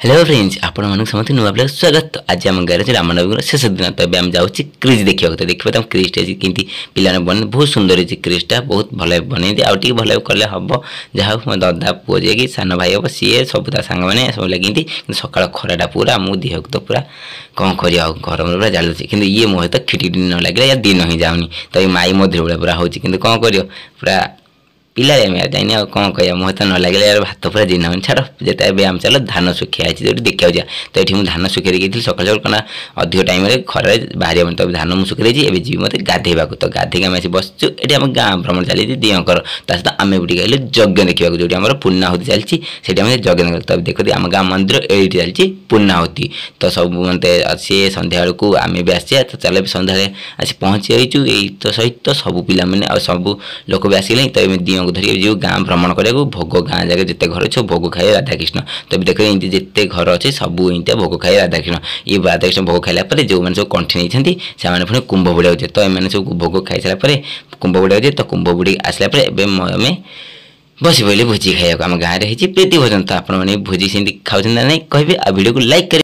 Hello friends आपण मन समस्त नुआ ब्लॉग स्वागत। तो आज आम गाँव रामनवमी शेष दिन तो आम जाऊँ क्रिज देखा तो देखिए तुम क्रिजटा कमी पिला बन बहुत सुंदर है क्रिजटा बहुत भल बनई आगे भल कले हम जहाँ मो दादा पुओ जी सान भाई हम सी सब सांग मैंने सब लगी सका खराटा पूरा मो देह तो पूरा कौन कर गरम पूरा जालुच कि ये मोह तो खिटी न लगे या दिन ही जाऊनी तो ये माई मध्य भाया पूरा हो कौन कर पूरा पिला जाइए कौन कह मुझे तो न लगे यार भात पूरा दिन हम छाड़ जिते व्यायाम चल धान सुखिया जो देखा जा तो ये मुझे धान सुखी देखी सकाल सकाल कहना अधिक टाइम खरार बाहर तो धान मुझे सुखी देती है जी मत गाधेवा तो गाधे आम बसचु ये आम गाँ भ्रमण चली दिकर सहित आम भी गलु यज्ञ देखा जो पूर्णाहुति चलती से यज्ञ तो देखते आम गाँ मंदिर ये चलती पूर्णाहुति तो सब मत सी सन्ध्या बेलू आम भी आसा तो चल सन्ध्या आसी पहुँची जाइचु यही तो सहित तो सब पिला सब लोक भी आसिले तो दियों को धरिए जो गाँ भ्रमण करा भोग गाँ जगह जिते घर अच्छे भोग खाए राधाकृष्ण तो देख एमती जिते घर अच्छे सब एमती भोग खाए राधाकृष्ण ये राधाकृष्ण भोग खाइला जो मैंने सब कंठी नहीं से पुणी कुंभ बुड़ा तो एम सब भोग खाई सारा कुंभ बुड़ा तो कुंभ बुड़ी आसला आम बस पड़े भोजी खाइबा आम गाँव में प्रीति भोजन तो आपने भोजी से खाऊ ना नहीं कहे भिडियो को लाइक कर